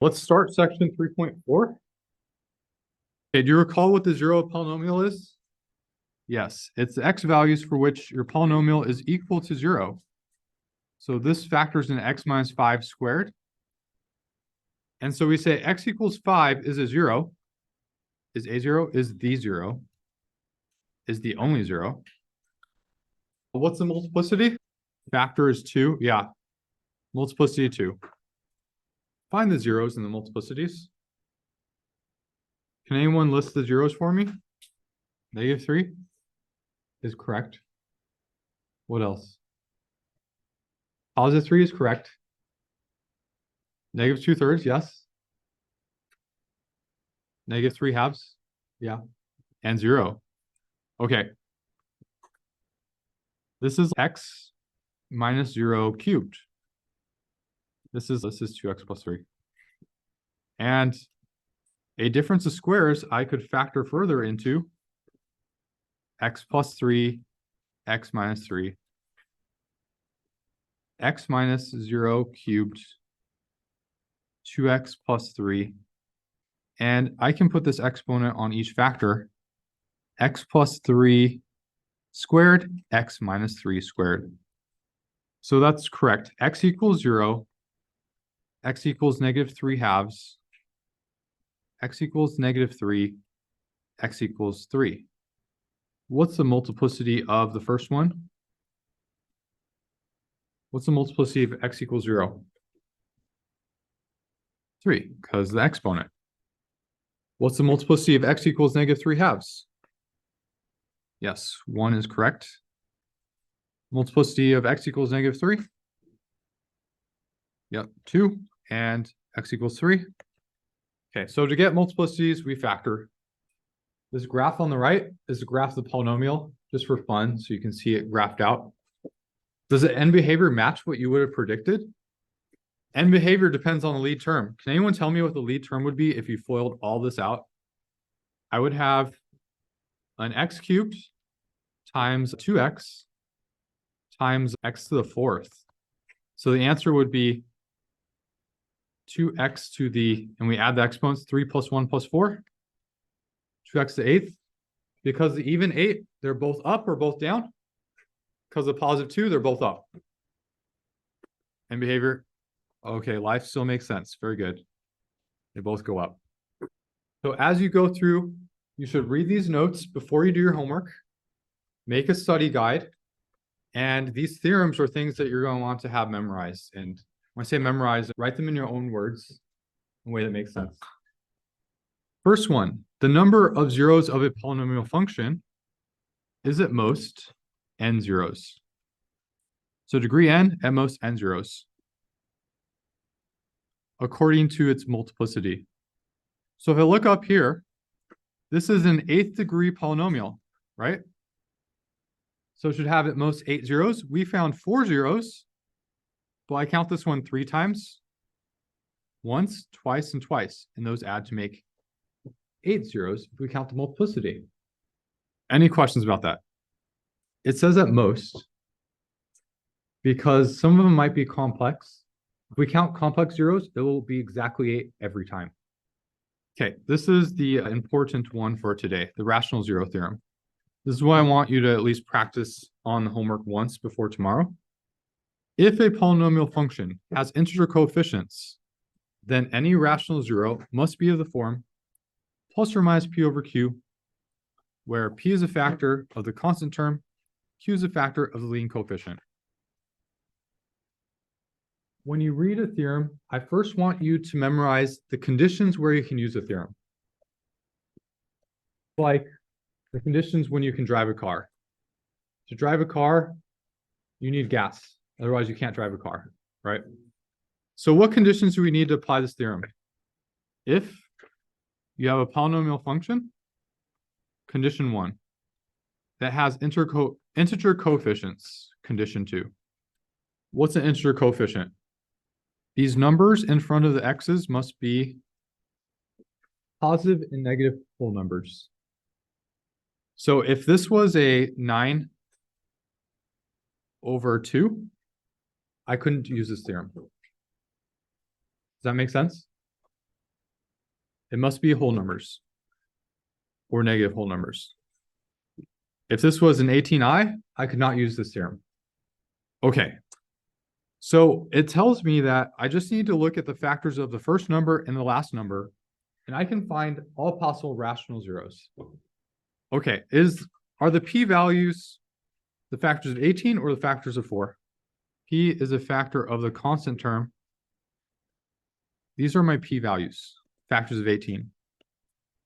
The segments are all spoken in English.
Let's start section 3.4. Okay, do you recall what the zero polynomial is? Yes, it's the x values for which your polynomial is equal to 0. So this factors in x minus 5 squared. And so we say x equals 5 is a 0. Is a 0? Is the 0? Is the only 0? What's the multiplicity? Factor is 2. Yeah, multiplicity 2. Find the zeros in the multiplicities. Can anyone list the zeros for me? -3 is correct. What else? +3 is correct. -2/3, yes. -3/2, yeah. And 0. Okay. This is x minus 0 cubed. This is 2x plus 3. And a difference of squares I could factor further into x plus 3, x minus 3, x minus 0 cubed, 2x plus 3. And I can put this exponent on each factor, x plus 3 squared, x minus 3 squared. So that's correct. X equals 0, x equals -3/2, x equals -3, x equals 3. What's the multiplicity of the first one? What's the multiplicity of x equals 0? 3, because the exponent. What's the multiplicity of x equals -3/2? Yes, 1 is correct. Multiplicity of x equals -3? Yep, 2. And x equals 3. Okay, so to get multiplicities, we factor. This graph on the right is the graph of the polynomial, just for fun, so you can see it graphed out. Does the end behavior match what you would have predicted? End behavior depends on the lead term. Can anyone tell me what the lead term would be if you FOILed all this out? I would have an x cubed times 2x times x to the 4th. So the answer would be 2x to the, and we add the exponents, 3 plus 1 plus 4, 2x to the 8th. Because the even 8, they're both up or both down. Because of +2, they're both up. And behavior, okay, life still makes sense. Very good. They both go up. So as you go through, you should read these notes before you do your homework, make a study guide, and these theorems are things that you're going to want to have memorized. And when I say memorize, write them in your own words in a way that makes sense. First one, the number of zeros of a polynomial function is at most n zeros. So degree n, at most n zeros, according to its multiplicity. So if I look up here, this is an 8th degree polynomial, right? So it should have at most 8 zeros. We found 4 zeros. But I count this one 3 times. Once, twice, and twice. And those add to make 8 zeros if we count the multiplicity. Any questions about that? It says at most because some of them might be complex. If we count complex zeros, it will be exactly 8 every time. Okay, this is the important one for today, the rational zero theorem. This is what I want you to at least practice on the homework once before tomorrow. If a polynomial function has integer coefficients, then any rational zero must be of the form plus or minus p over q, where p is a factor of the constant term, q is a factor of the leading coefficient. When you read a theorem, I first want you to memorize the conditions where you can use a theorem. Like the conditions when you can drive a car. To drive a car, you need gas. Otherwise, you can't drive a car, right? So what conditions do we need to apply this theorem? If you have a polynomial function, condition 1, that has integer coefficients, condition 2. What's an integer coefficient? These numbers in front of the x's must be positive and negative whole numbers. So if this was a 9/2, I couldn't use this theorem. Does that make sense? It must be whole numbers or negative whole numbers. If this was an 18i, I could not use this theorem. Okay. So it tells me that I just need to look at the factors of the first number and the last number, and I can find all possible rational zeros. Okay, are the p-values the factors of 18 or the factors of 4? P is a factor of the constant term. These are my p-values, factors of 18.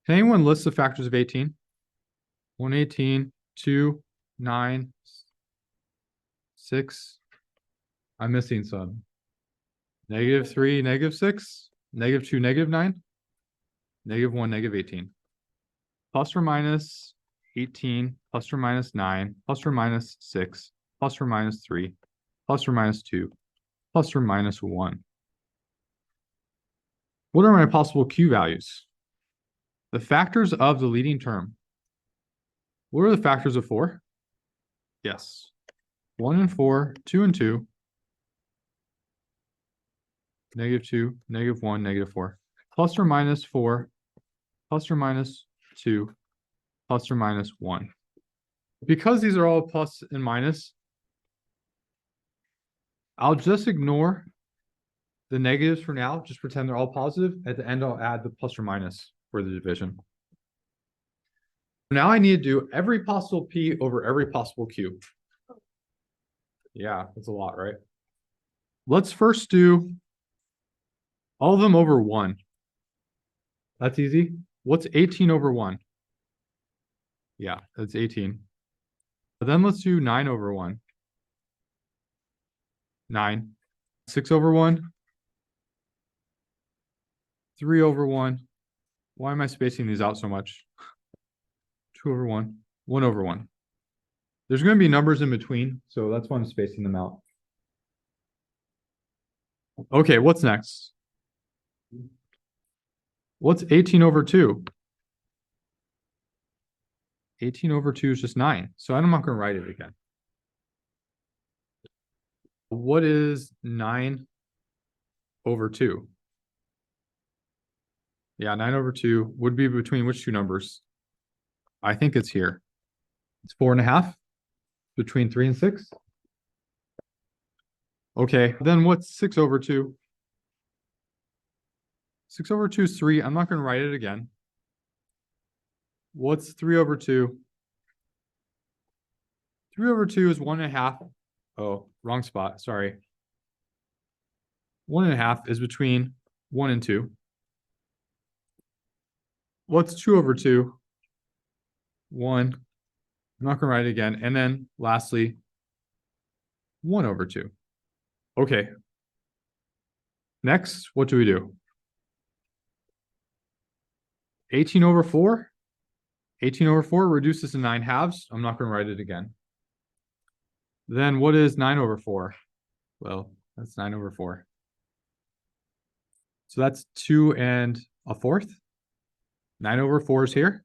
Can anyone list the factors of 18? 118, 2, 9, 6. I'm missing some. -3, -6, -2, -9, -1, -18. Plus or minus 18, plus or minus 9, plus or minus 6, plus or minus 3, plus or minus 2, plus or minus 1. What are my possible q values? The factors of the leading term. What are the factors of 4? Yes. 1 and 4, 2 and 2, -2, -1, -4. Plus or minus 4, plus or minus 2, plus or minus 1. Because these are all plus and minus, I'll just ignore the negatives for now. Just pretend they're all positive. At the end, I'll add the plus or minus for the division. Now I need to do every possible p over every possible q. Yeah, that's a lot, right? Let's first do all of them over 1. That's easy. What's 18 over 1? Yeah, that's 18. But then let's do 9 over 1. 9. 6 over 1. 3 over 1. Why am I spacing these out so much? 2 over 1. 1 over 1. There's going to be numbers in between, so that's why I'm spacing them out. Okay, what's next? What's 18 over 2? 18 over 2 is just 9, so I'm not going to write it again. What is 9 over 2? Yeah, 9 over 2 would be between which two numbers? I think it's here. It's 4.5 between 3 and 6. Okay, then what's 6 over 2? 6 over 2 is 3. I'm not going to write it again. What's 3 over 2? 3 over 2 is 1.5. Oh, wrong spot. Sorry. 1.5 is between 1 and 2. What's 2 over 2? 1. I'm not going to write it again. And then lastly, 1 over 2. Okay. Next, what do we do? 18 over 4? 18 over 4 reduces to 9 halves. I'm not going to write it again. Then what is 9 over 4? Well, that's 9 over 4. So that's 2 1/4. 9 over 4 is here.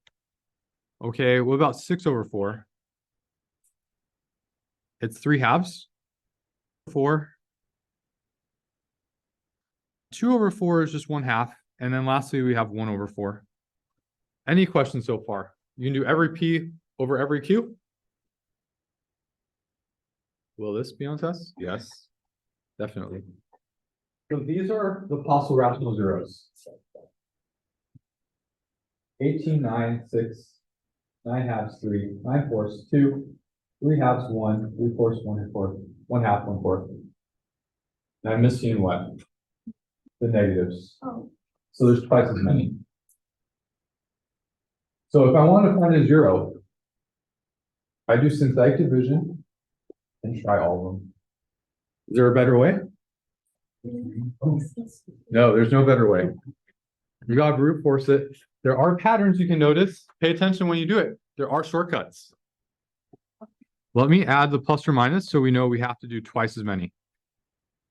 Okay, what about 6 over 4? It's 3 halves. 4. 2 over 4 is just 1/2. And then lastly, we have 1 over 4. Any questions so far? You can do every p over every q. Will this be on test? Yes, definitely. So these are the possible rational zeros. 18, 9, 6, 9 halves, 3, 9 fourths, 2, 3 halves, 1, 3 fourths, 1 1/4, 1/2, 1/4. And I'm missing what? The negatives. Oh. So there's twice as many. So if I want to find a zero, I do synthetic division and try all of them. Is there a better way? No, there's no better way. You got to brute force it. There are patterns you can notice. Pay attention when you do it. There are shortcuts. Let me add the plus or minus so we know we have to do twice as many.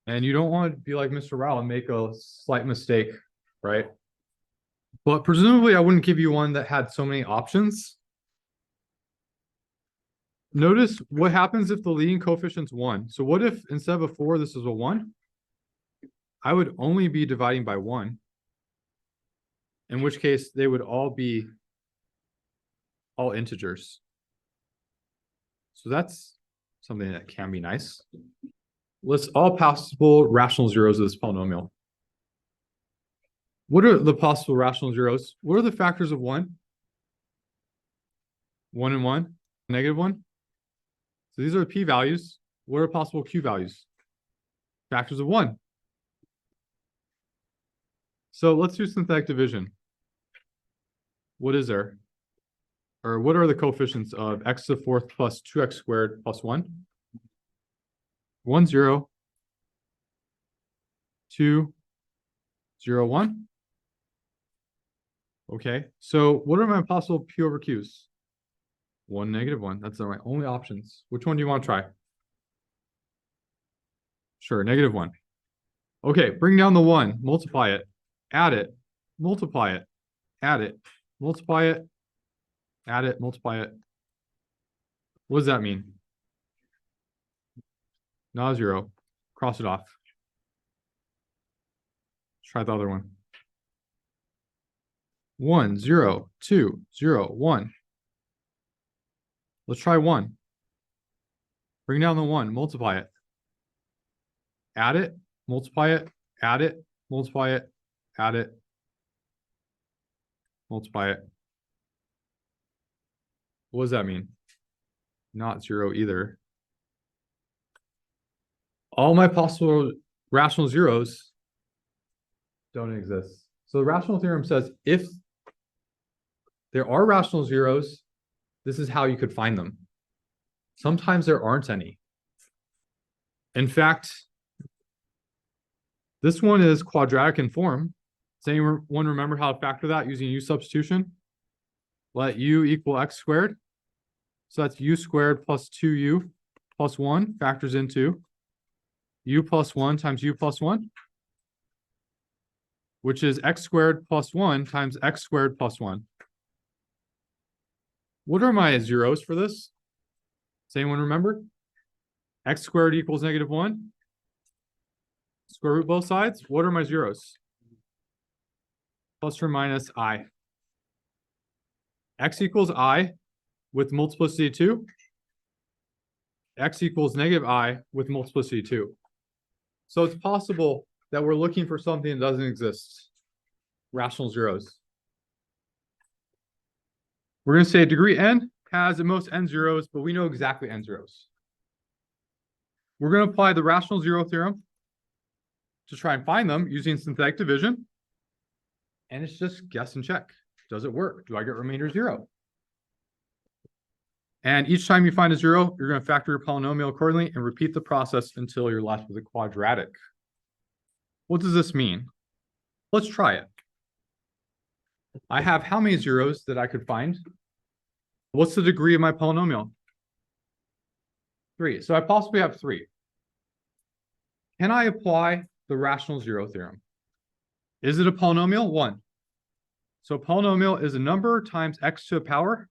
And you don't want to be like Mr. Rao and make a slight mistake, right? But presumably I wouldn't give you one that had so many options. Notice what happens if the leading coefficient's 1. So what if instead of a 4, this is a 1? I would only be dividing by 1. in which case they would all be all integers. So that's something that can be nice. List all possible rational zeros of this polynomial. What are the possible rational zeros? What are the factors of 1? 1 and 1, -1. So these are the p-values. What are possible q-values? Factors of 1. So let's do synthetic division. What is there? Or what are the coefficients of x to the 4th plus 2x squared plus 1? 1, 0, 2, 0, 1. Okay, so what are my possible p over q's? 1, -1. That's my only options. Which one do you want to try? Sure, -1. Okay, bring down the 1, multiply it, add it, multiply it, add it, multiply it, add it, multiply it. What does that mean? Not a 0. Cross it off. Let's try the other one. 1, 0, 2, 0, 1. Let's try 1. Bring down the 1, multiply it. Add it, multiply it, add it, multiply it, add it, multiply it. What does that mean? Not 0 either. All my possible rational zeros don't exist. So the rational theorem says if there are rational zeros, this is how you could find them. Sometimes there aren't any. In fact, this one is quadratic in form. Does anyone remember how to factor that using u substitution? Let u equal x squared. So that's u squared plus 2u plus 1 factors into u plus 1 times u plus 1, which is x squared plus 1 times x squared plus 1. What are my zeros for this? Does anyone remember? X squared equals -1. Square root both sides. What are my zeros? Plus or minus I. X equals I with multiplicity 2. X equals -I with multiplicity 2. So it's possible that we're looking for something that doesn't exist. Rational zeros. We're going to say degree n has at most n zeros, but we know exactly n zeros. We're going to apply the rational zero theorem to try and find them using synthetic division. And it's just guess and check. Does it work? Do I get remainder 0? And each time you find a 0, you're going to factor your polynomial accordingly and repeat the process until you're left with a quadratic. What does this mean? Let's try it. I have how many zeros that I could find? What's the degree of my polynomial? 3. So I possibly have 3. Can I apply the rational zero theorem? Is it a polynomial? 1. So a polynomial is a number times x to the power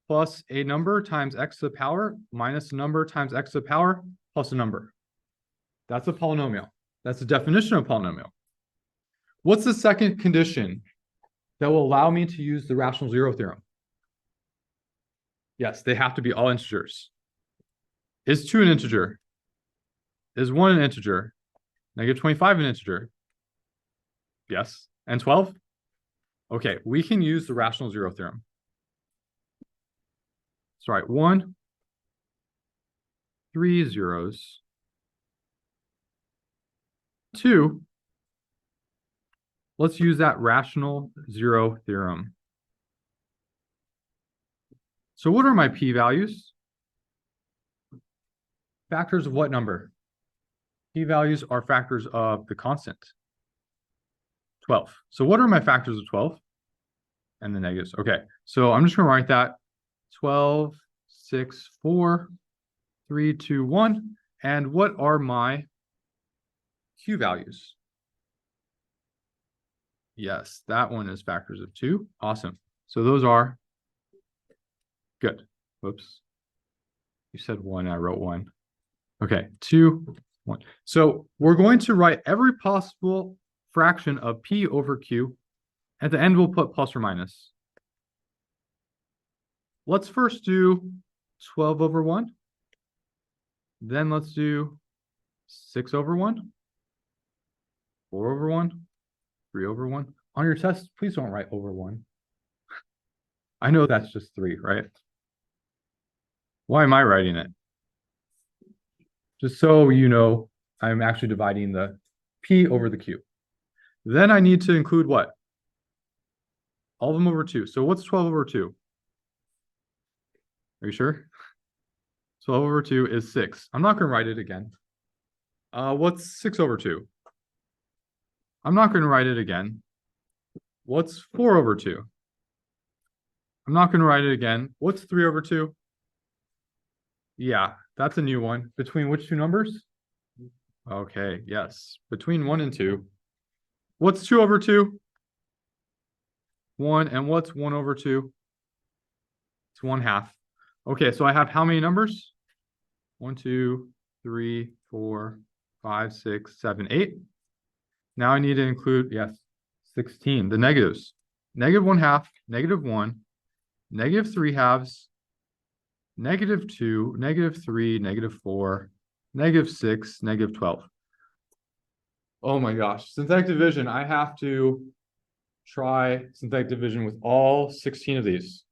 plus a number times x to the power minus a number times x to the power plus a number. That's a polynomial. That's the definition of polynomial. What's the second condition that will allow me to use the rational zero theorem? Yes, they have to be all integers. Is 2 an integer? Is 1 an integer? -25 an integer? Yes. And 12? Okay, we can use the rational zero theorem. So write 1, 3 zeros, 2. Let's use that rational zero theorem. So what are my p-values? Factors of what number? P-values are factors of the constant. 12. So what are my factors of 12? And the negatives. Okay, so I'm just going to write that 12, 6, 4, 3, 2, 1. And what are my q values? Yes, that one is factors of 2. Awesome. So those are good. Whoops. You said 1, I wrote 1. Okay, 2, 1. So we're going to write every possible fraction of p over q At the end, we'll put plus or minus. Let's first do 12 over 1. Then let's do 6 over 1, 4 over 1, 3 over 1. On your test, please don't write over 1. I know that's just 3, right? Why am I writing it? Just so you know, I'm actually dividing the P over the Q. Then I need to include what? All of them over 2. So what's 12 over 2? Are you sure? 12 over 2 is 6. I'm not going to write it again. What's 6 over 2? I'm not going to write it again. What's 4 over 2? I'm not going to write it again. What's 3 over 2? Yeah, that's a new one. Between which two numbers? Okay, yes. Between 1 and 2. What's 2 over 2? 1. And what's 1 over 2? It's 1/2. Okay, so I have how many numbers? 1, 2, 3, 4, 5, 6, 7, 8. Now I need to include, yes, 16, the negatives. -1/2, -1, -3/2, -2, -3, -4, -6, -12. Oh my gosh, synthetic division, I have to try synthetic division with all 16 of these.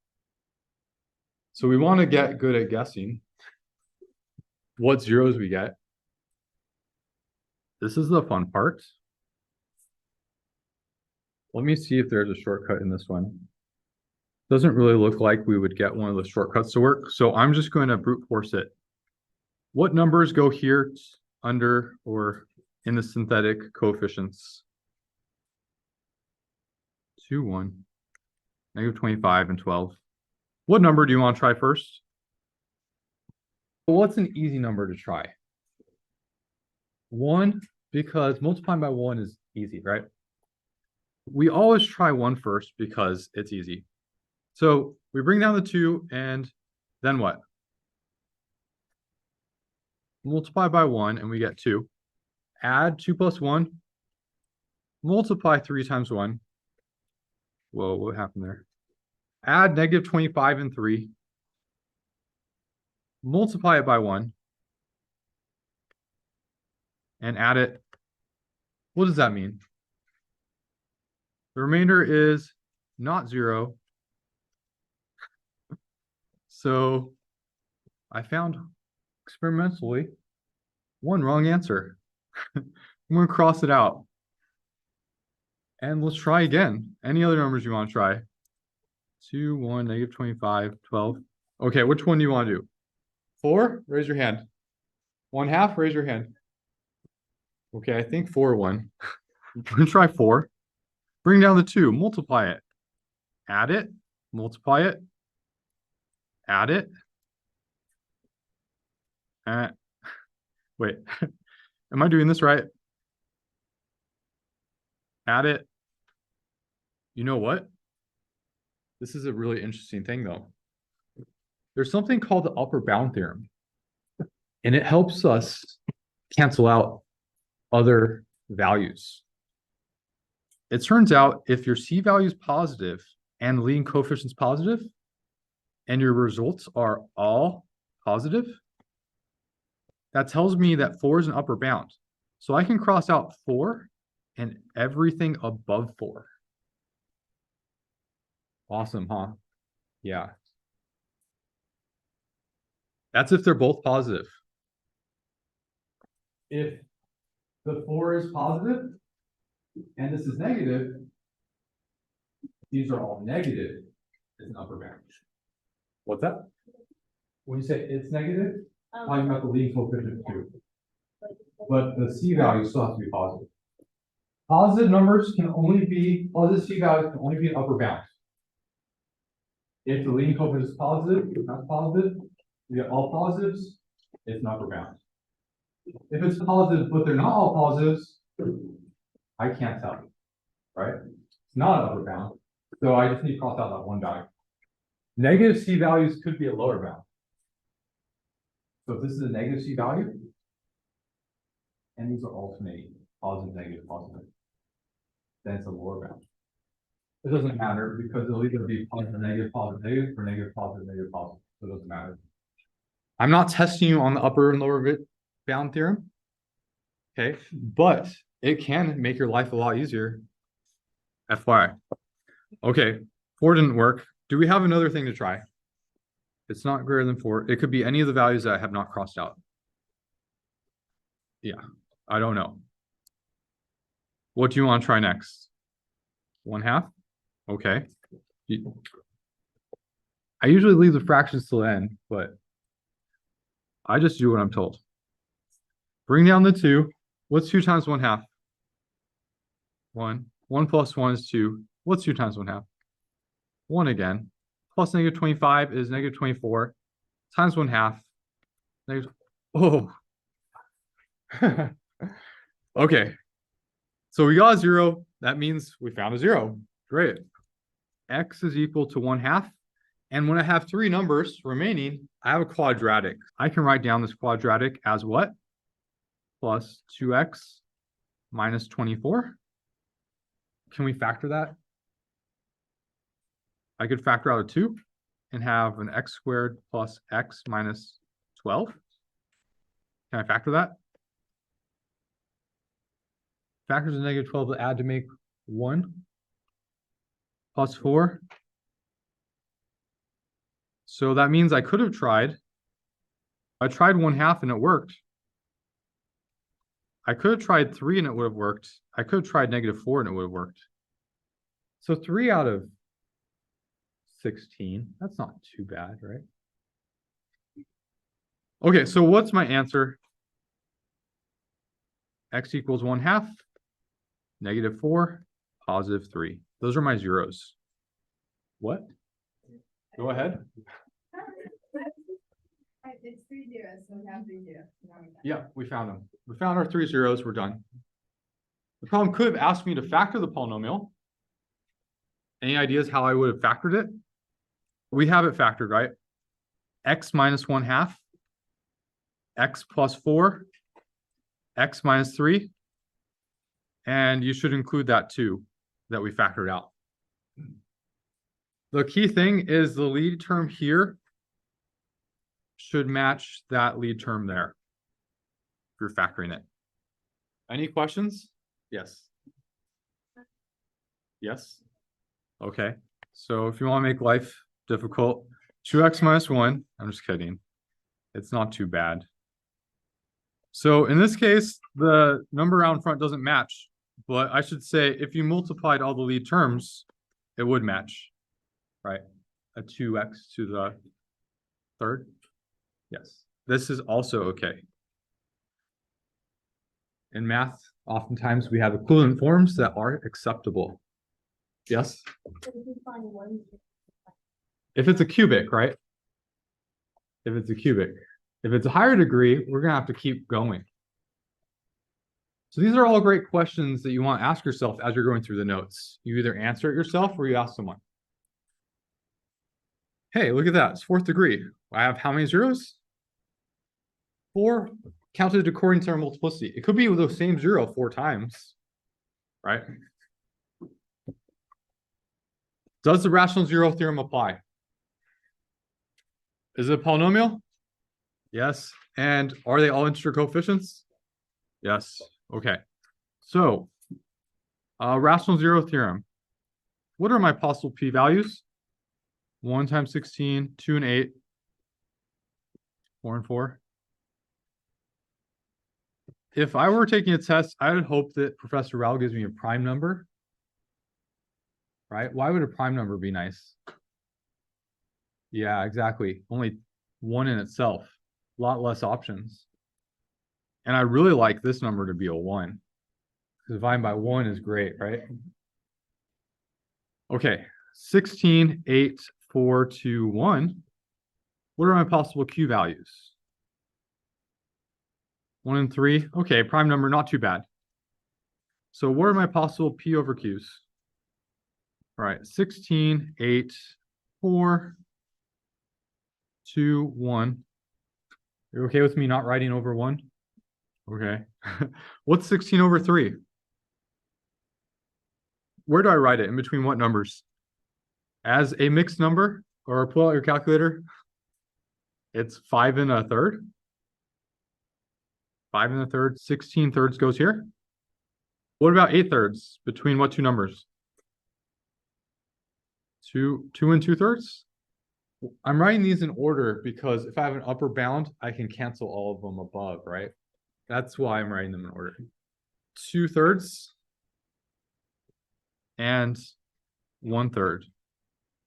So we want to get good at guessing what zeros we get. This is the fun part. Let me see if there's a shortcut in this one. Doesn't really look like we would get one of the shortcuts to work, so I'm just going to brute force it. What numbers go here under or in the synthetic coefficients? 2, 1, -25, and 12. What number do you want to try first? Well, what's an easy number to try? 1, because multiplying by 1 is easy, right? We always try 1 first because it's easy. So we bring down the 2, and then what? Multiply by 1, and we get 2. Add 2 plus 1. Multiply 3 times 1. Whoa, what happened there? Add -25 and 3. Multiply it by 1. And add it. What does that mean? The remainder is not 0. So I found experimentally one wrong answer. I'm going to cross it out. And let's try again. Any other numbers you want to try? 2, 1, -25, 12. Okay, which one do you want to do? 4? Raise your hand. 1/2? Raise your hand. Okay, I think 4 won. We're going to try 4. Bring down the 2. Multiply it. Add it. Multiply it. Add it. Wait. Am I doing this right? Add it. You know what? This is a really interesting thing, though. There's something called the upper bound theorem, and it helps us cancel out other values. It turns out if your C value is positive and the leading coefficient is positive, and your results are all positive, that tells me that 4 is an upper bound. So I can cross out 4 and everything above 4. Awesome, huh? Yeah. That's if they're both positive. If the 4 is positive and this is negative, these are all negative. It's an upper bound. What's that? When you say it's negative, talking about the leading coefficient too. But the C value still has to be positive. Positive numbers can only be, positive C values can only be an upper bound. If the leading coefficient is positive, not positive, we get all positives, it's an upper bound. If it's positive, but they're not all positives, I can't tell you, right? It's not an upper bound, so I just need to cross out that one value. Negative C values could be a lower bound. So if this is a negative C value, and these are alternating, positive, negative, positive, then it's a lower bound. It doesn't matter because it'll either be positive, negative, positive, or negative, positive, negative, positive. So it doesn't matter. I'm not testing you on the upper and lower bound theorem. Okay, but it can make your life a lot easier. FYI. Okay, 4 didn't work. Do we have another thing to try? It's not greater than 4. It could be any of the values that I have not crossed out. Yeah, I don't know. What do you want to try next? 1/2? Okay. I usually leave the fractions till the end, but I just do what I'm told. Bring down the 2. What's 2 times 1/2? 1. 1 plus 1 is 2. What's 2 times 1/2? 1 again. Plus negative 25 is negative 24 times 1/2. Negative. Oh. Okay. So we got a 0. That means we found a 0. Great. X is equal to 1/2. And when I have 3 numbers remaining, I have a quadratic. I can write down this quadratic as what? Plus 2x minus 24. Can we factor that? I could factor out a 2 and have an x squared plus x minus 12. Can I factor that? Factors of negative 12 add to make 1 plus 4. So that means I could have tried. I tried 1/2 and it worked. I could have tried 3 and it would have worked. I could have tried negative 4 and it would have worked. So 3 out of 16. That's not too bad, right? Okay, so what's my answer? X equals 1/2, negative 4, positive 3. Those are my zeros. What? Go ahead. It's 3 zeros, so we have 3 zeros. Yeah, we found them. We found our 3 zeros. We're done. The problem could have asked me to factor the polynomial. Any ideas how I would have factored it? We have it factored, right? X minus 1/2, X plus 4, X minus 3. And you should include that too, that we factored out. The key thing is the lead term here should match that lead term there if you're factoring it. Any questions? Yes. Yes. Okay. So if you want to make life difficult, 2x minus 1. I'm just kidding. It's not too bad. So in this case, the number out in front doesn't match. But I should say if you multiplied all the lead terms, it would match, right? A 2x to the third. Yes. This is also okay. In math, oftentimes we have equivalent forms that are acceptable. Yes? If it's a cubic, right? If it's a cubic. If it's a higher degree, we're going to have to keep going. So these are all great questions that you want to ask yourself as you're going through the notes. You either answer it yourself or you ask someone. Hey, look at that. It's 4th degree. I have how many zeros? 4 counted according to our multiplicity. It could be the same 0 4 times, right? Does the rational zero theorem apply? Is it a polynomial? Yes. And are they all integer coefficients? Yes. Okay. So, rational zero theorem. What are my possible p-values? 1 times 16, 2 and 8, 4 and 4. If I were taking a test, I would hope that Professor Rao gives me a prime number. Right? Why would a prime number be nice? Yeah, exactly. Only 1 in itself. A lot less options. And I really like this number to be a 1. Dividing by 1 is great, right? Okay. 16, 8, 4, 2, 1. What are my possible q values? 1 and 3. Okay, prime number, not too bad. So what are my possible p over q's? All right, 16, 8, 4, 2, 1. You're okay with me not writing over 1? Okay. What's 16 over 3? where do I write it? In between what numbers? As a mixed number, or pull out your calculator. It's 5 1/3. 5 1/3, 16 thirds goes here. What about 8 thirds? Between what two numbers? 2 2 2/3. I'm writing these in order because if I have an upper bound, I can cancel all of them above, right? That's why I'm writing them in order. 2 thirds and 1/3.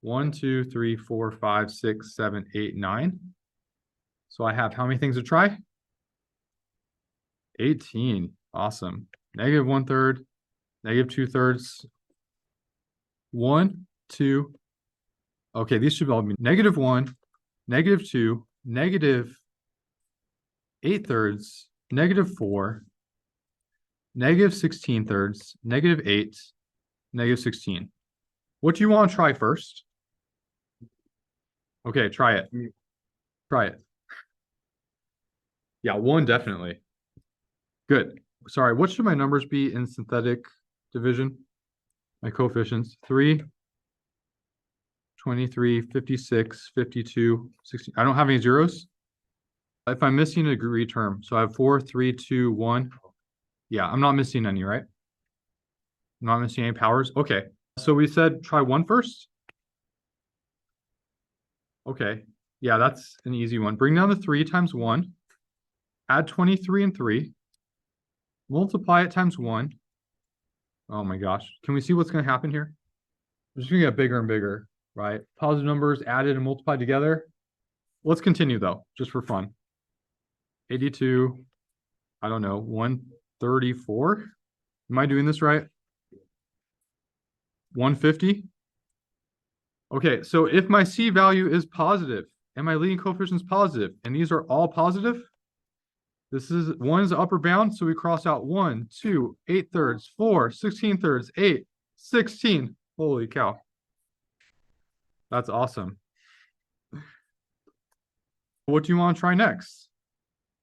1, 2, 3, 4, 5, 6, 7, 8, 9. So I have how many things to try? 18. Awesome. Negative 1/3, negative 2/3. 1, 2. Okay, these should all be negative 1, negative 2, negative 8 thirds, negative 4, negative 16 thirds, negative 8, negative 16. What do you want to try first? Okay, try it. Try it. Yeah, 1 definitely. Good. Sorry, what should my numbers be in synthetic division? My coefficients. 3, 23, 56, 52, 16. I don't have any zeros. If I'm missing a degree term, so I have 4, 3, 2, 1. Yeah, I'm not missing any, right? I'm not missing any powers. Okay, so we said try 1 first. Okay, yeah, that's an easy one. Bring down the 3 times 1. Add 23 and 3. Multiply it times 1. Oh my gosh. Can we see what's going to happen here? It's going to get bigger and bigger, right? Positive numbers added and multiplied together. Let's continue, though, just for fun. 82, I don't know, 134. Am I doing this right? 150. Okay, so if my C value is positive and my leading coefficient is positive, and these are all positive, this is 1 is the upper bound, so we cross out 1, 2, 8 thirds, 4, 16 thirds, 8, 16. Holy cow. That's awesome. What do you want to try next?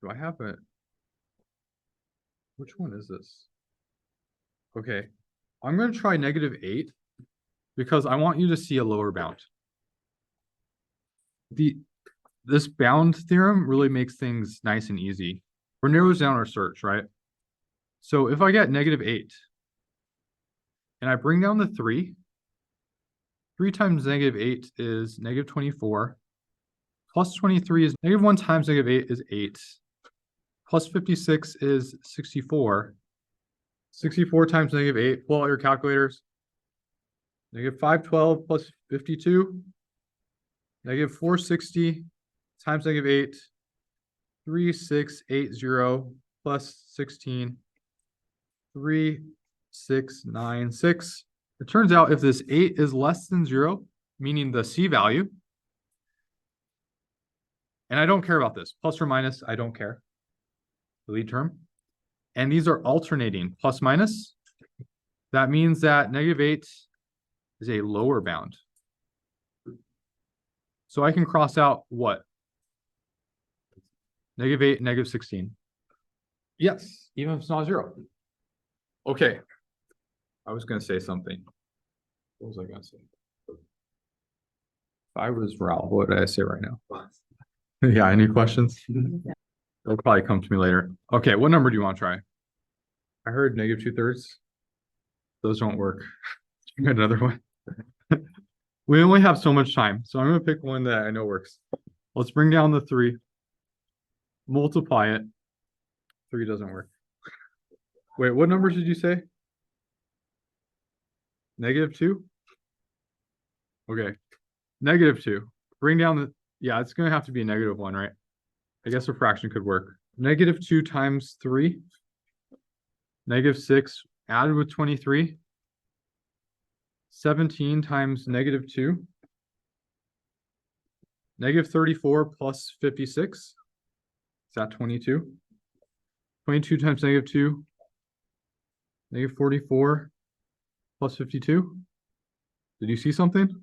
Do I have it? Which one is this? Okay, I'm going to try negative 8 because I want you to see a lower bound. This bound theorem really makes things nice and easy. Or narrows down our search, right? So if I get negative 8 and I bring down the 3, 3 times negative 8 is negative 24. Plus 23 is negative 1 times negative 8 is 8. Plus 56 is 64. 64 times negative 8, pull out your calculators. Negative 512 plus 52. Negative 460 times negative 8. 3680 plus 16. 3696. It turns out if this 8 is less than 0, meaning the C value, and I don't care about this, plus or minus, I don't care. The lead term. And these are alternating, plus minus. That means that negative 8 is a lower bound. So I can cross out what? Negative 8, negative 16. Yes, even if it's not 0. Okay. I was going to say something. What was I going to say? If I was Ralph, what did I say right now? Yeah, any questions? They'll probably come to me later. Okay, what number do you want to try? I heard negative 2/3. Those don't work. Another one. We only have so much time, so I'm going to pick one that I know works. Let's bring down the 3. Multiply it. 3 doesn't work. Wait, what numbers did you say? Negative 2? Okay. Negative 2. Bring down the... Yeah, it's going to have to be a negative 1, right? I guess a fraction could work. Negative 2 times 3. Negative 6 added with 23. 17 times negative 2. Negative 34 plus 56. Is that 22? 22 times negative 2. Negative 44 plus 52. Did you see something?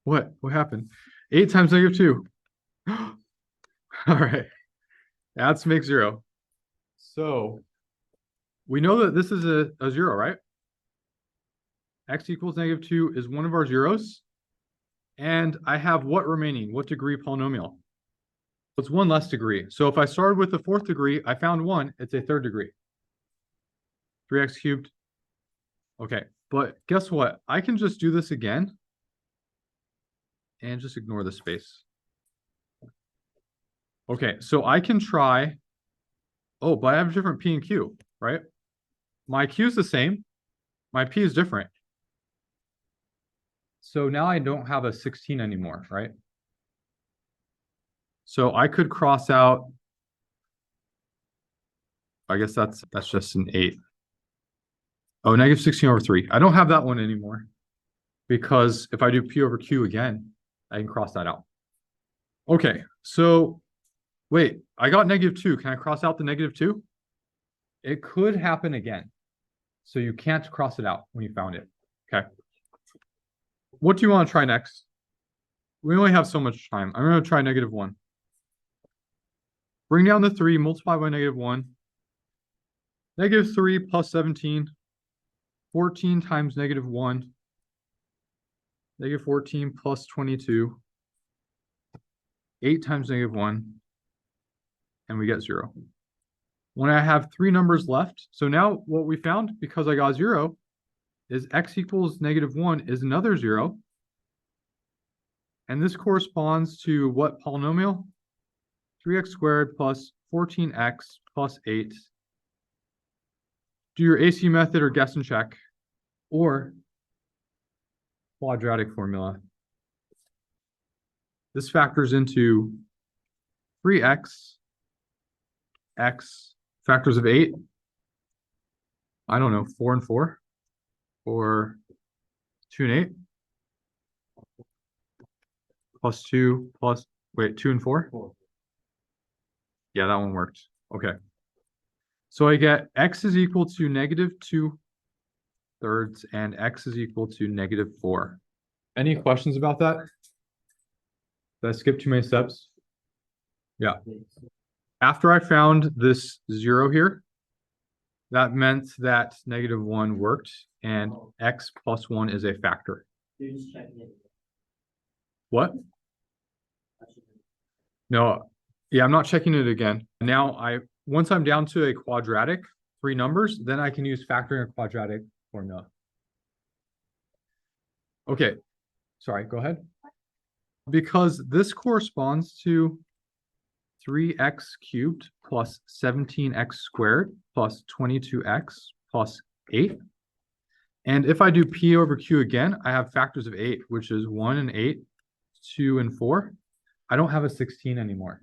What? What happened? 8 times negative 2. All right. Add to make 0. So we know that this is a 0, right? X equals -2 is one of our zeros. And I have what remaining? What degree polynomial? It's one less degree. So if I started with the fourth degree, I found one, it's a third degree. 3x cubed. Okay, but guess what? I can just do this again and just ignore the space. Okay, so I can try. Oh, but I have a different P and Q, right? My Q is the same. My P is different. So now I don't have a 16 anymore, right? So I could cross out. I guess that's just an 8. Oh, -16/3. I don't have that one anymore. Because if I do P over Q again, I can cross that out. Okay, so wait, I got -2. Can I cross out the -2? It could happen again. So you can't cross it out when you found it. Okay. What do you want to try next? We only have so much time. I'm going to try -1. Bring down the 3, multiply by -1. -3 plus 17. 14 times -1. -14 plus 22. 8 times -1. And we get 0. When I have 3 numbers left, so now what we found, because I got 0, is x equals -1 is another 0. And this corresponds to what polynomial? 3x squared plus 14x plus 8. Do your AC method or guess and check, or quadratic formula. This factors into 3x, x, factors of 8. I don't know, 4 and 4, or 2 and 8, plus 2, plus, wait, 2 and 4? Yeah, that one worked. Okay. So I get x is equal to -2/3 and x is equal to -4. Any questions about that? Did I skip too many steps? Yeah. After I found this 0 here, that meant that -1 worked and x plus 1 is a factor. What? No, yeah, I'm not checking it again. Now once I'm down to a quadratic, 3 numbers, then I can use factoring a quadratic formula. Okay, sorry, go ahead. Because this corresponds to 3x cubed plus 17x squared plus 22x plus 8. And if I do P over Q again, I have factors of 8, which is 1 and 8, 2 and 4. I don't have a 16 anymore.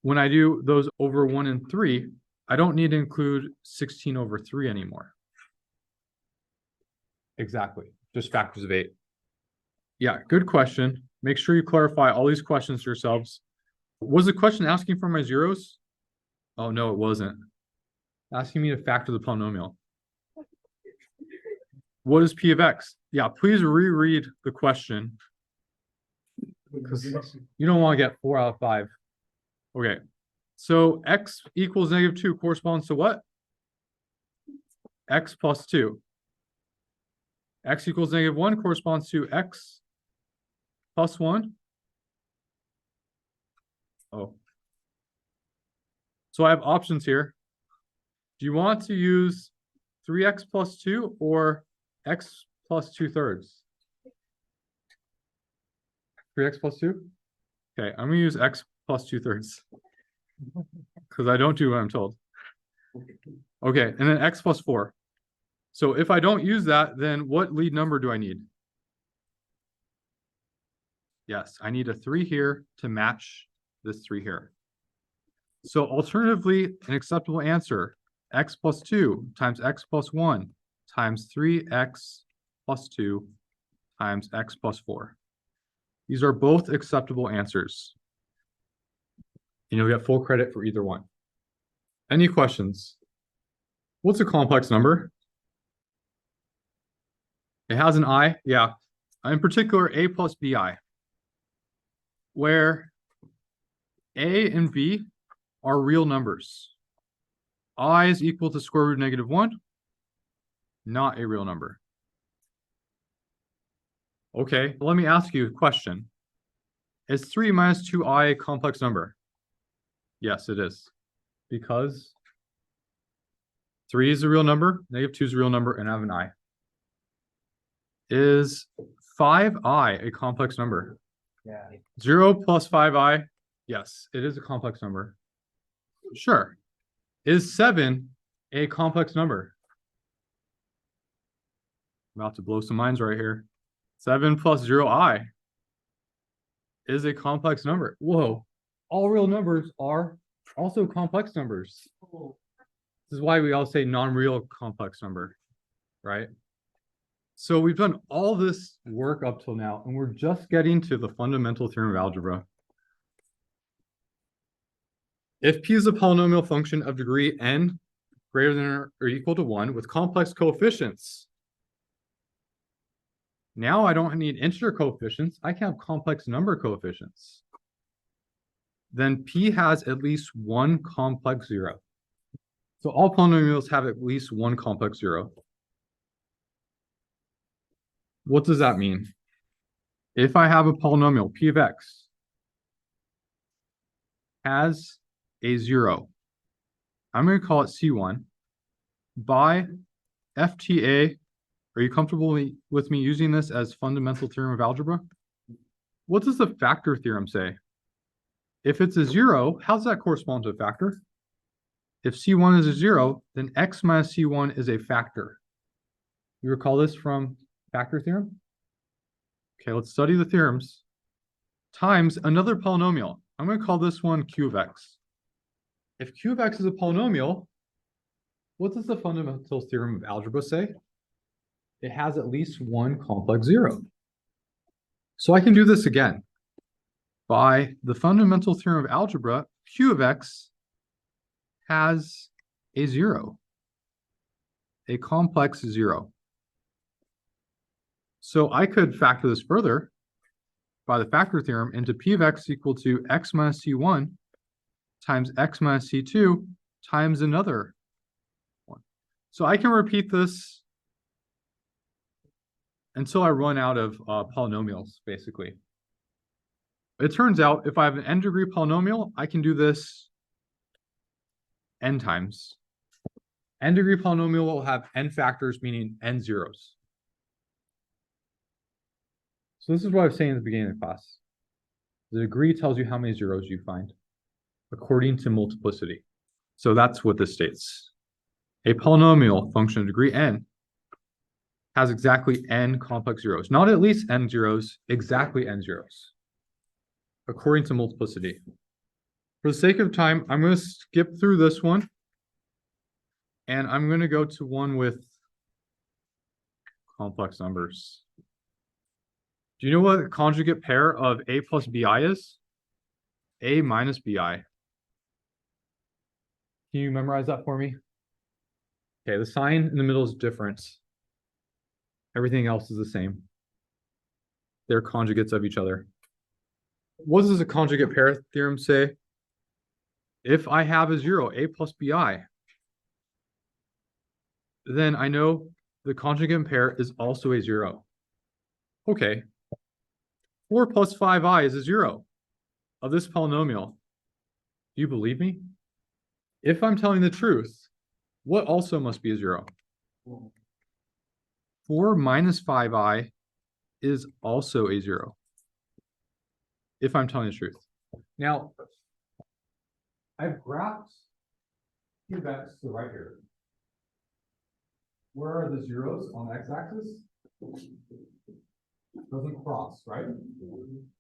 When I do those over 1 and 3, I don't need to include 16 over 3 anymore. Exactly, just factors of 8. Yeah, good question. Make sure you clarify all these questions to yourselves. Was the question asking for my zeros? Oh, no, it wasn't. Asking me to factor the polynomial. What is P of X? Yeah, please reread the question. Because you don't want to get 4 out of 5. Okay, so x equals -2 corresponds to what? X plus 2. X equals -1 corresponds to x plus 1. Oh. So I have options here. Do you want to use 3x plus 2 or x plus 2/3? 3x plus 2? Okay, I'm going to use x plus 2/3. Because I don't do what I'm told. Okay, and then x plus 4. So if I don't use that, then what lead number do I need? Yes, I need a 3 here to match this 3 here. So alternatively, an acceptable answer, x plus 2 times x plus 1 times 3x plus 2 times x plus 4. These are both acceptable answers. And you'll get full credit for either one. Any questions? What's a complex number? It has an I, yeah. In particular, a plus bi, where a and b are real numbers. I is equal to square root of -1, not a real number. Okay, let me ask you a question. Is 3 minus 2i a complex number? Yes, it is. Because 3 is a real number, -2 is a real number, and I have an I. Is 5i a complex number? Yeah. 0 plus 5i? Yes, it is a complex number. Sure. Is 7 a complex number? I'm about to blow some minds right here. 7 plus 0i is a complex number. Whoa. All real numbers are also complex numbers. This is why we all say non-real complex number, right? So we've done all this work up till now, and we're just getting to the fundamental theorem of algebra. If P is a polynomial function of degree n greater than or equal to 1 with complex coefficients, now I don't need integer coefficients. I can have complex number coefficients. Then P has at least one complex zero. So all polynomials have at least one complex zero. What does that mean? If I have a polynomial, P of x has a zero, I'm going to call it C1 by FTA. Are you comfortable with me using this as fundamental theorem of algebra? What does the factor theorem say? If it's a zero, how does that correspond to a factor? If C1 is a zero, then x minus C1 is a factor. You recall this from factor theorem? Okay, let's study the theorems. Times another polynomial. I'm going to call this one Q of x. If Q of x is a polynomial, what does the fundamental theorem of algebra say? It has at least one complex zero. So I can do this again. By the fundamental theorem of algebra, Q of x has a zero, a complex zero. So I could factor this further by the factor theorem into P of x equal to x minus C1 times x minus C2 times another one. So I can repeat this until I run out of polynomials, basically. It turns out if I have an n degree polynomial, I can do this n times. N degree polynomial will have n factors, meaning n zeros. So this is what I was saying at the beginning of the class. The degree tells you how many zeros you find according to multiplicity. So that's what this states. A polynomial function of degree n has exactly n complex zeros. Not at least n zeros, exactly n zeros, according to multiplicity. For the sake of time, I'm going to skip through this one, and I'm going to go to one with complex numbers. Do you know what the conjugate pair of a plus bi is? A minus bi. Can you memorize that for me? Okay, the sign in the middle is different. Everything else is the same. They're conjugates of each other. What does the conjugate pair theorem say? If I have a zero, a plus bi, then I know the conjugate pair is also a zero. Okay. 4 plus 5i is a zero of this polynomial. Do you believe me? If I'm telling the truth, what also must be a zero? 4 minus 5i is also a zero. If I'm telling the truth. Now, I've graphed Q of x to the right here. Where are the zeros on the x-axis? Doesn't cross, right?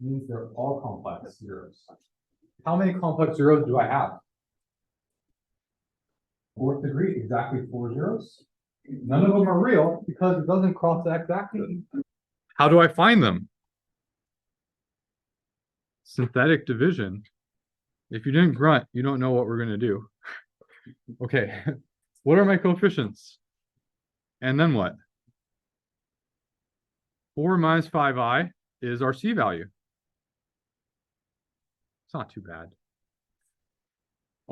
Means they're all complex zeros. How many complex zeros do I have? Fourth degree, exactly 4 zeros. None of them are real because it doesn't cross the x-axis. How do I find them? Synthetic division. If you didn't grunt, you don't know what we're going to do. Okay, what are my coefficients? And then what? 4 minus 5i is our C value. It's not too bad.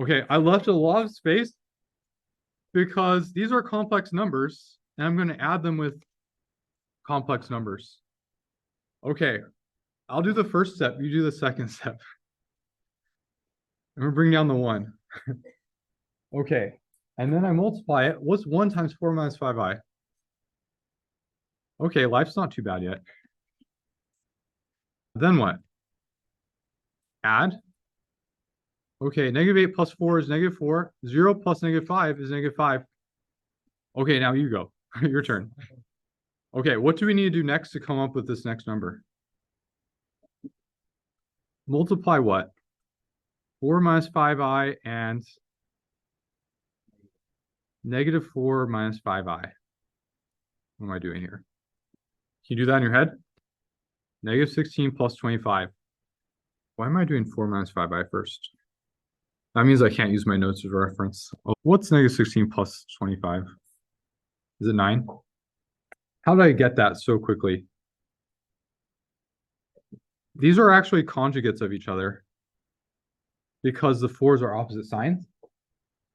Okay, I left a lot of space because these are complex numbers, and I'm going to add them with complex numbers. Okay, I'll do the first step. You do the second step. I'm gonna bring down the 1. Okay, and then I multiply it. What's 1 times 4 minus 5i? Okay, life's not too bad yet. Then what? Add. Okay, -8 plus 4 is -4. 0 plus -5 is -5. Okay, now you go. Your turn. Okay, what do we need to do next to come up with this next number? Multiply what? 4 minus 5i and -4 minus 5i. What am I doing here? Can you do that in your head? -16 plus 25. Why am I doing 4 minus 5i first? That means I can't use my notes as a reference. Oh, what's -16 plus 25? Is it 9? How did I get that so quickly? These are actually conjugates of each other because the 4s are opposite signs.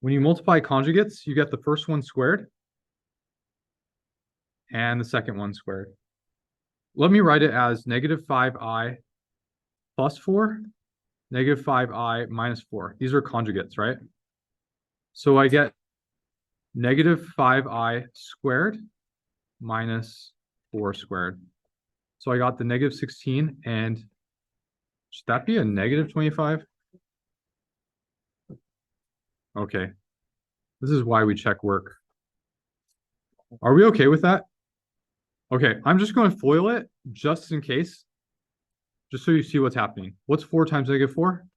When you multiply conjugates, you get the first one squared and the second one squared. Let me write it as -5i plus 4, -5i minus 4. These are conjugates, right? So I get -5i squared minus 4 squared. So I got the -16, and should that be a -25? Okay. This is why we check work. Are we okay with that? Okay, I'm just going to FOIL it just in case. Just so you see what's happening. What's 4 times -4?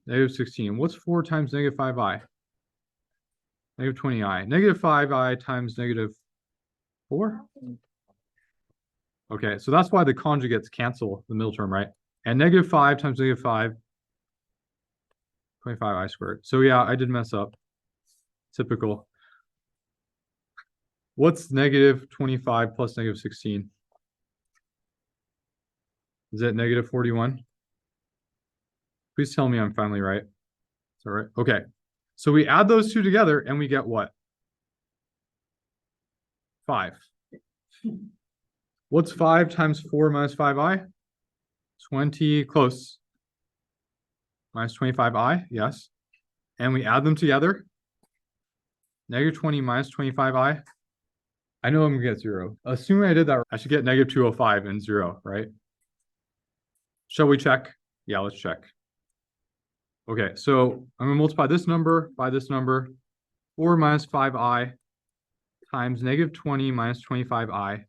-16. What's 4 times -5i? -20i. -5i times -4? Okay, so that's why the conjugates cancel the middle term, right? And -5 times -5, 25i squared. So yeah, I did mess up. Typical. What's -25 plus -16? Is it -41? Please tell me I'm finally right. Is that right? Okay. So we add those two together and we get what? 5. What's 5 times 4 minus 5i? 20, close. Minus 25i, yes. And we add them together. -20 minus 25i. I know I'm gonna get 0. Assuming I did that, I should get -205 and 0, right? Shall we check? Yeah, let's check. Okay, so I'm gonna multiply this number by this number. 4 minus 5i times -20 minus 25i.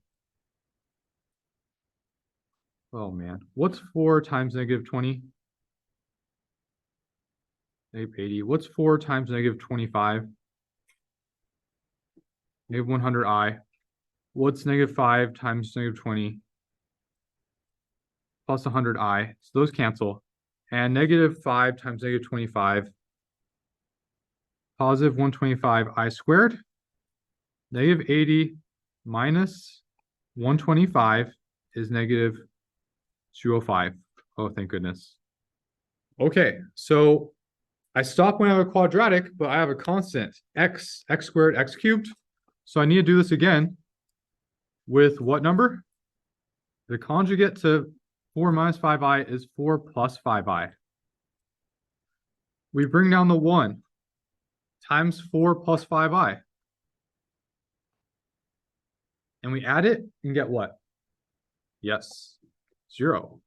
Oh man, what's 4 times -20? -80. What's 4 times -25? -100i. What's -5 times -20? Plus 100i. So those cancel. And -5 times -25. Positive 125i squared. -80 minus 125 is -205. Oh, thank goodness. Okay, so I stop when I have a quadratic, but I have a constant, x squared, x cubed. So I need to do this again with what number? The conjugate to 4 minus 5i is 4 plus 5i. We bring down the 1 times 4 plus 5i. And we add it and get what? Yes, 0.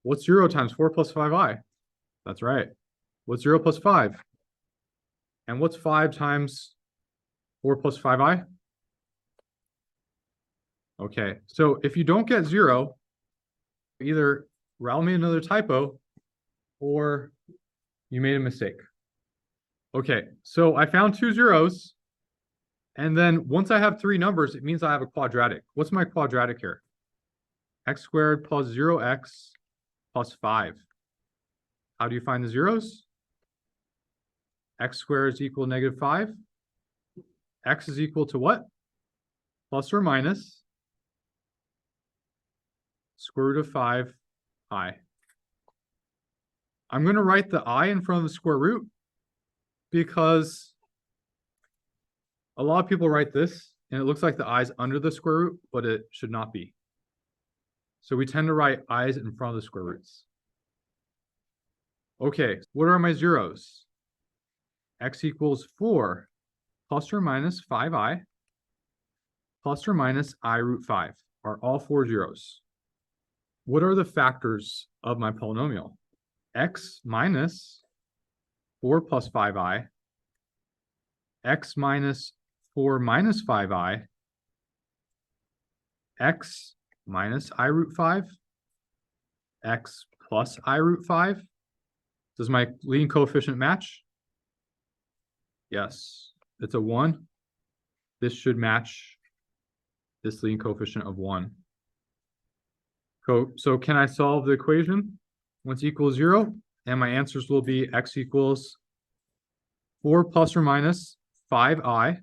What's 0 times 4 plus 5i? That's right. What's 0 plus 5? And what's 5 times 4 plus 5i? Okay, so if you don't get 0, either Raul made another typo or you made a mistake. Okay, so I found 2 zeros. And then once I have 3 numbers, it means I have a quadratic. What's my quadratic here? X squared plus 0x plus 5. How do you find the zeros? X squared is equal to -5. X is equal to what? Plus or minus square root of 5i. I'm going to write the I in front of the square root because a lot of people write this and it looks like the i's under the square root, but it should not be. So we tend to write i's in front of the square roots. Okay, what are my zeros? X equals 4 plus or minus 5i plus or minus I root 5 are all 4 zeros. What are the factors of my polynomial? X minus 4 plus 5i, x minus 4 minus 5i, x minus I root 5, x plus I root 5. Does my leading coefficient match? Yes, it's a 1. This should match this leading coefficient of 1. So can I solve the equation once equals 0? And my answers will be x equals 4 plus or minus 5i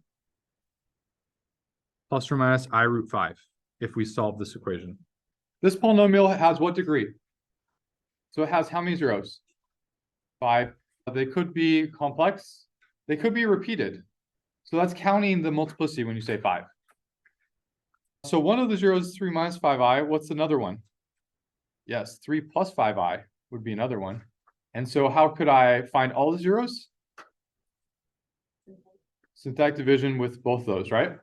plus or minus I root 5 if we solve this equation. This polynomial has what degree? So it has how many zeros? 5. They could be complex. They could be repeated. So that's counting the multiplicity when you say 5. So one of the zeros is 3 minus 5i. What's another one? Yes, 3 plus 5i would be another one. And so how could I find all the zeros? Synthetic division with both those, right?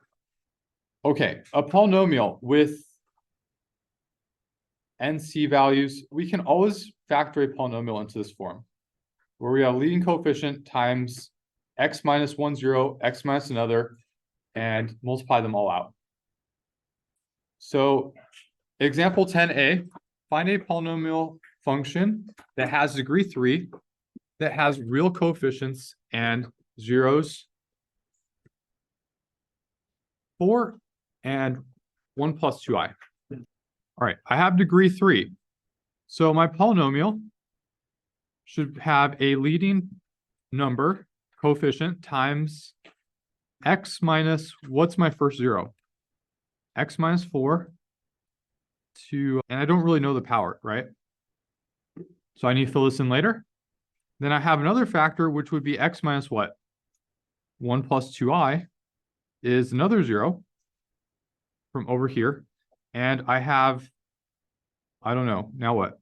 Okay, a polynomial with NC values, we can always factor a polynomial into this form, where we have leading coefficient times x minus 1, 0, x minus another, and multiply them all out. So example 10a, find a polynomial function that has degree 3, that has real coefficients and zeros, 4 and 1 plus 2i. All right, I have degree 3. So my polynomial should have a leading number coefficient times x minus, what's my first 0? X minus 4 to, and I don't really know the power, right? So I need to fill this in later. Then I have another factor, which would be x minus what? 1 plus 2i is another 0 from over here. And I have, I don't know, now what?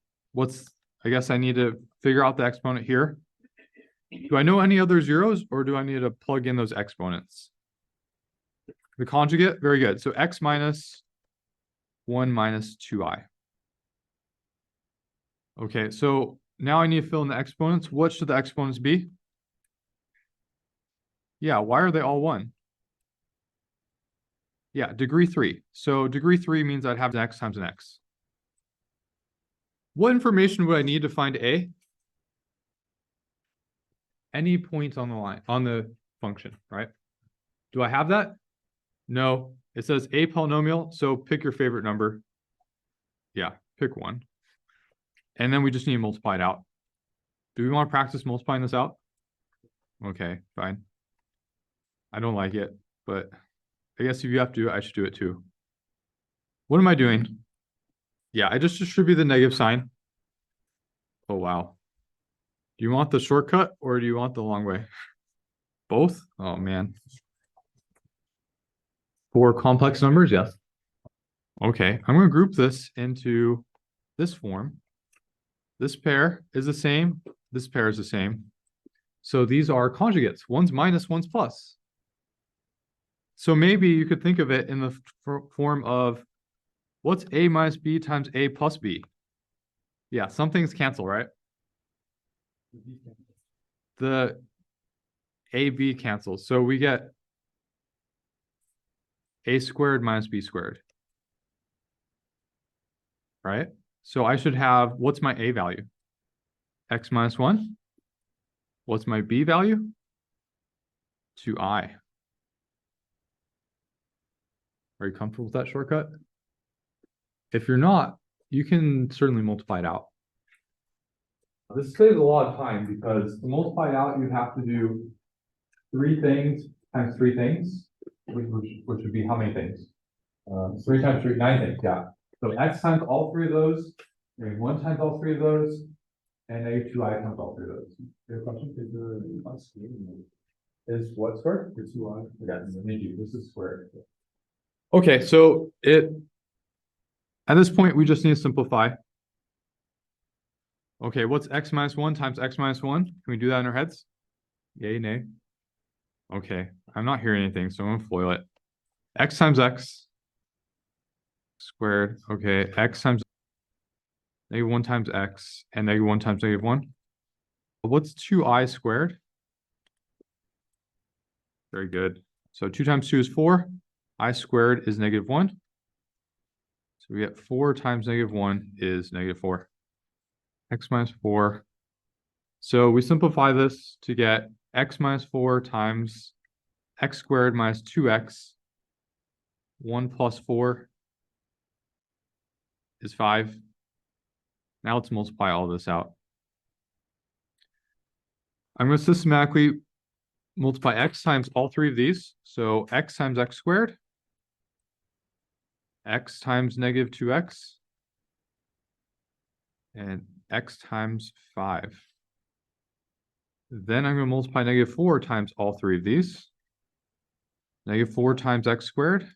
I guess I need to figure out the exponent here. Do I know any other zeros, or do I need to plug in those exponents? The conjugate, very good. So x minus 1 minus 2i. Okay, so now I need to fill in the exponents. What should the exponents be? Yeah, why are they all 1? Yeah, degree 3. So degree 3 means I'd have an x times an x. What information would I need to find a? Any point on the line, on the function, right? Do I have that? No. It says a polynomial, so pick your favorite number. Yeah, pick one. And then we just need to multiply it out. Do we want to practice multiplying this out? Okay, fine. I don't like it, but I guess if you have to do it, I should do it too. What am I doing? Yeah, I just distribute the negative sign. Oh, wow. Do you want the shortcut or do you want the long way? Both? Oh, man. For complex numbers, yes. Okay, I'm going to group this into this form. This pair is the same. This pair is the same. So these are conjugates. One's minus, one's plus. So maybe you could think of it in the form of what's a minus b times a plus b? Yeah, some things cancel, right? The ab cancels. So we get a squared minus b squared. Right? So I should have, what's my a value? X minus 1. What's my b value? 2i. Are you comfortable with that shortcut? If you're not, you can certainly multiply it out. This saves a lot of time because to multiply it out, you'd have to do 3 things times 3 things, which would be how many things? 3 times 3, 9 things, yeah. So x times all 3 of those, and 1 times all 3 of those, and negative 2i times all 3 of those. Your question is what squared? It's 2i. Yeah, thank you. This is squared. Okay, so At this point, we just need to simplify. Okay, what's x minus 1 times x minus 1? Can we do that in our heads? Yay, nay? Okay, I'm not hearing anything, so I'm gonna FOIL it. X times x squared. Okay, x times -1 times x and -1 times -1. What's 2i squared? Very good. So 2 times 2 is 4. I squared is -1. So we get 4 times -1 is -4. X minus 4. So we simplify this to get x minus 4 times x squared minus 2x. 1 plus 4 is 5. Now let's multiply all this out. I'm going to systematically multiply x times all three of these. So x times x squared, x times -2x, and x times 5. Then I'm going to multiply -4 times all three of these. -4 times x squared,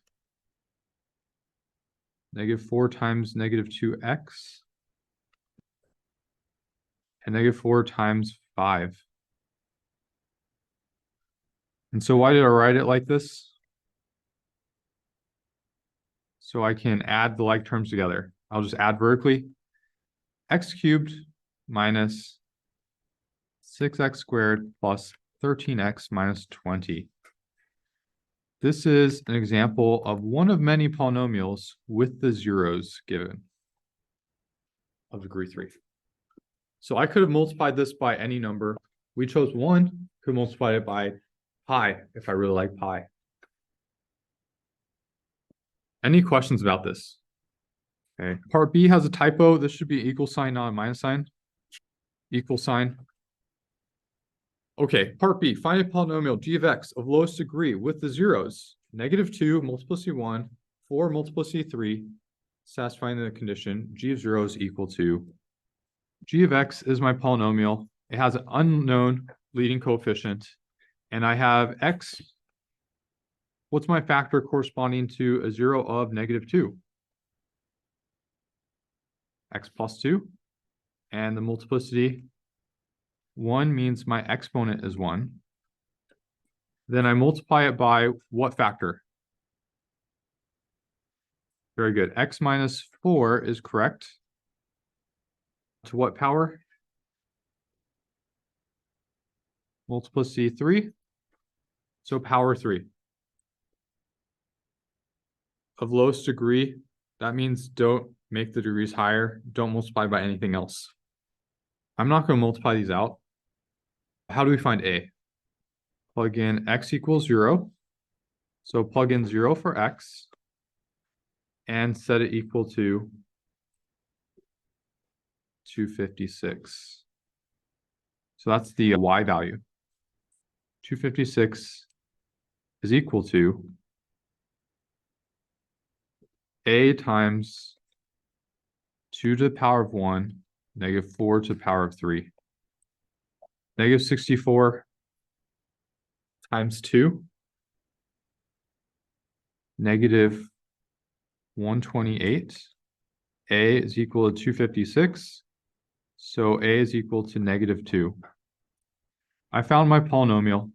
-4 times -2x, and -4 times 5. And so why did I write it like this? So I can add the like terms together. I'll just add vertically. X cubed minus 6x squared plus 13x minus 20. This is an example of one of many polynomials with the zeros given of degree 3. So I could have multiplied this by any number. We chose 1, could multiply it by pi if I really like pi. Any questions about this? Okay, part B has a typo. This should be equal sign, not a minus sign. Equal sign. Okay, part B, find a polynomial g of x of lowest degree with the zeros. -2, multiplicity 1, 4, multiplicity 3, satisfying the condition g of 0 is equal to. G of x is my polynomial. It has an unknown leading coefficient. And I have x. What's my factor corresponding to a 0 of -2? X plus 2. And the multiplicity 1 means my exponent is 1. Then I multiply it by what factor? Very good. X minus 4 is correct. To what power? Multiplicity 3. So power 3. Of lowest degree, that means don't make the degrees higher. Don't multiply by anything else. I'm not going to multiply these out. How do we find a? Plug in x equals 0. So plug in 0 for x and set it equal to 256. So that's the y value. 256 is equal to a times 2 to the power of 1, -4 to the power of 3. -64 times 2, -128. A is equal to 256. So a is equal to -2. I found my polynomial.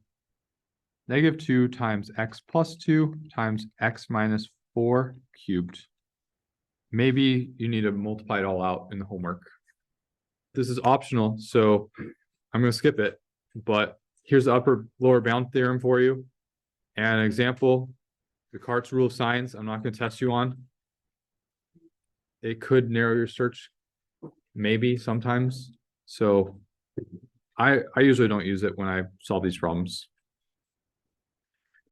-2 times x plus 2 times x minus 4 cubed. Maybe you need to multiply it all out in the homework. This is optional, so I'm going to skip it. But here's the upper lower bound theorem for you. And an example, Descartes' rule of signs, I'm not going to test you on. It could narrow your search, maybe sometimes. So I usually don't use it when I solve these problems.